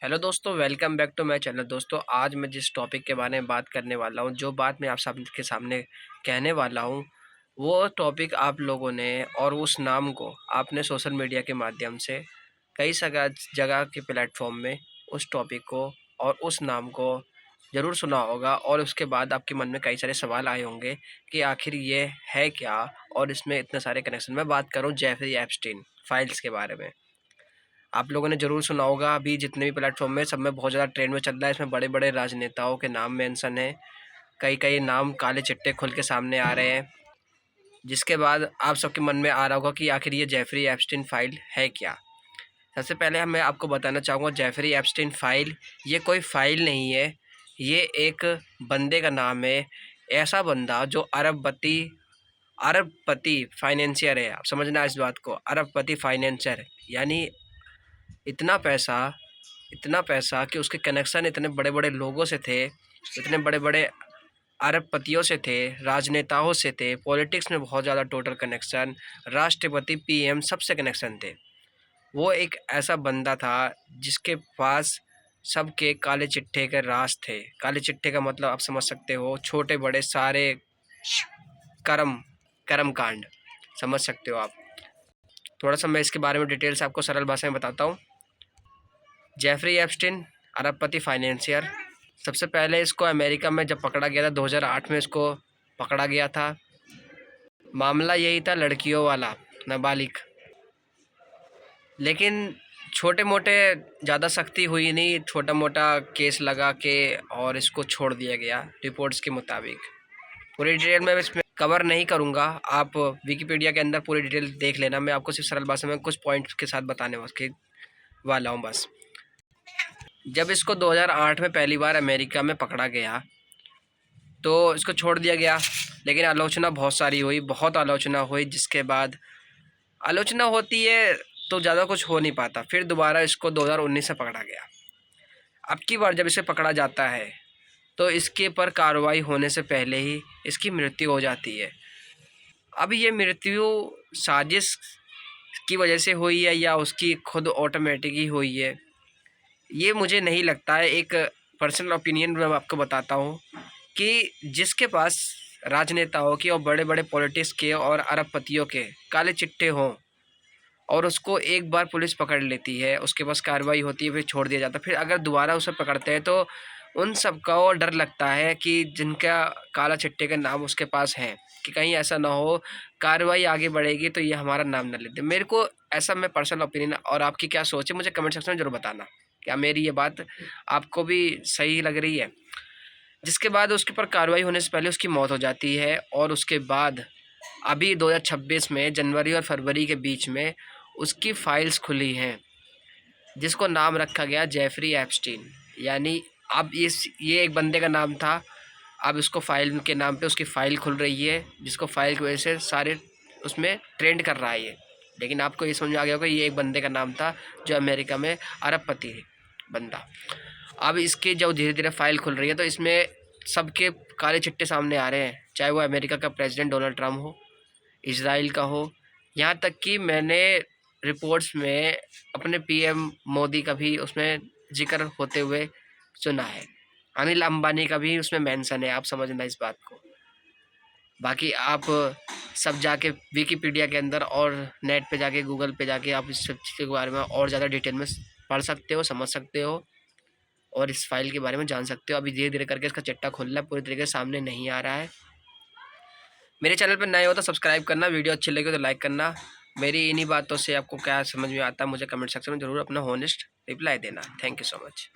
Hello दोस्तों, welcome back to my channel. दोस्तों, आज मैं जिस टॉपिक के बारे में बात करने वाला हूँ, जो बात मैं आप सबके सामने कहने वाला हूँ, वो टॉपिक आप लोगों ने और उस नाम को आपने सोशल मीडिया के माध्यम से कई जगह जगह के प्लेटफॉर्म में उस टॉपिक को और उस नाम को ज़रूर सुना होगा। और उसके बाद आपके मन में कई सारे सवाल आए होंगे कि आखिर ये है क्या और इसमें इतने सारे कनेक्शन। मैं बात करूँ जेफरी एप्स्टीन फाइल्स के बारे में। आप लोगों ने ज़रूर सुना होगा, अभी जितने भी प्लेटफॉर्म में सब में बहुत ज़्यादा ट्रेंड में चल रहा है। इसमें बड़े बड़े राजनेताओं के नाम मेंशन है, कई कई नाम काले चिट्टे खुल के सामने आ रहे हैं। जिसके बाद आप सबके मन में आ रहा होगा कि आखिर ये जेफरी एप्स्टीन फाइल है क्या। सबसे पहले मैं आपको बताना चाहूँगा, जेफरी एप्स्टीन फाइल ये कोई फाइल नहीं है, ये एक बंदे का नाम है। ऐसा बंदा जो अरबपति फाइनेंशियर है। आप समझना इस बात को, अरबपति फाइनेंशियर यानी इतना पैसा कि उसके कनेक्शन इतने बड़े बड़े लोगों से थे, इतने बड़े बड़े अरबपतियों से थे, राजनेताओं से थे, पॉलिटिक्स में बहुत ज़्यादा टोटल कनेक्शन, राष्ट्रपति पीएम सबसे कनेक्शन थे। वो एक ऐसा बंदा था जिसके पास सबके काले चिट्ठे के राज थे। काले चिट्ठे का मतलब आप समझ सकते हो, छोटे बड़े सारे कर्म कर्म कांड समझ सकते हो आप। थोड़ा सा मैं इसके बारे में डिटेल से आपको सरल भाषा में बताता हूँ। जेफरी एप्स्टीन अरबपति फाइनेंशियर, सबसे पहले इसको अमेरिका में जब पकड़ा गया था 2008 में इसको पकड़ा गया था। मामला यही था लड़कियों वाला, नाबालिग। लेकिन छोटे मोटे ज़्यादा सख्ती हुई नहीं, छोटा मोटा केस लगा के और इसको छोड़ दिया गया रिपोर्ट्स के मुताबिक। पूरी डिटेल में इसमें कवर नहीं करूँगा, आप विकिपीडिया के अंदर पूरी डिटेल देख लेना। मैं आपको सिर्फ सरल भाषा में कुछ पॉइंट्स के साथ बताने वाला हूँ बस। जब इसको 2008 में पहली बार अमेरिका में पकड़ा गया तो इसको छोड़ दिया गया, लेकिन आलोचना बहुत सारी हुई, बहुत आलोचना हुई। जिसके बाद आलोचना होती है तो ज़्यादा कुछ हो नहीं पाता। फिर दोबारा इसको 2019 से पकड़ा गया। अब की बार जब इसे पकड़ा जाता है तो इसके पर कार्रवाई होने से पहले ही इसकी मृत्यु हो जाती है। अब ये मृत्यु साजिश की वजह से हुई है या उसकी खुद ऑटोमेटिक ही हुई है, ये मुझे नहीं लगता है। एक पर्सनल ओपिनियन मैं आपको बताता हूँ कि जिसके पास राजनेताओं की और बड़े बड़े पॉलिटिक्स के और अरबपतियों के काले चिट्टे हों और उसको एक बार पुलिस पकड़ लेती है, उसके पास कार्रवाई होती है, फिर छोड़ दिया जाता है। फिर अगर दोबारा उसे पकड़ते हैं तो उन सब का और डर लगता है कि जिनका काला चिट्टे का नाम उसके पास है, कि कहीं ऐसा ना हो कार्रवाई आगे बढ़ेगी तो ये हमारा नाम ना ले दे। मेरे को ऐसा, मैं पर्सनल ओपिनियन, और आपकी क्या सोच है मुझे कमेंट सेक्शन में जरूर बताना। क्या मेरी ये बात आपको भी सही लग रही है? जिसके बाद उसके ऊपर कार्रवाई होने से पहले उसकी मौत हो जाती है। और उसके बाद अभी 2026 में जनवरी और फरवरी के बीच में उसकी फाइल्स खुली हैं, जिसको नाम रखा गया जेफरी एप्स्टीन। यानी अब ये एक बंदे का नाम था, अब इसको फाइल के नाम पे उसकी फ़ाइल खुल रही है, जिसको फाइल की वजह से सारे उसमें ट्रेंड कर रहा है ये। लेकिन आपको ये समझ में आ गया होगा, ये एक बंदे का नाम था जो अमेरिका में अरबपति है बंदा। अब इसकी जो धीरे धीरे फाइल खुल रही है तो इसमें सबके काले चिट्टे सामने आ रहे हैं, चाहे वो अमेरिका का प्रेसिडेंट डोनाल्ड ट्रम्प हो, इजराइल का हो, यहाँ तक कि मैंने रिपोर्ट्स में अपने पीएम मोदी का भी उसमें जिक्र होते हुए सुना है। अनिल अंबानी का भी उसमें मेंशन है, आप समझना इस बात को। बाकी आप सब जाके विकिपीडिया के अंदर और नेट पे जाके, गूगल पे जाके आप इस सब चीज़ के बारे में और ज़्यादा डिटेल में पढ़ सकते हो, समझ सकते हो और इस फाइल के बारे में जान सकते हो। अभी धीरे धीरे करके इसका चिट्टा खुल रहा है, पूरी तरीके से सामने नहीं आ रहा है। मेरे चैनल पर नए हो तो सब्सक्राइब करना, वीडियो अच्छी लगी तो लाइक करना। मेरी इन्हीं बातों से आपको क्या समझ में आता है मुझे कमेंट सेक्शन में ज़रूर अपना हॉनेस्ट रिप्लाई देना। Thank you so much.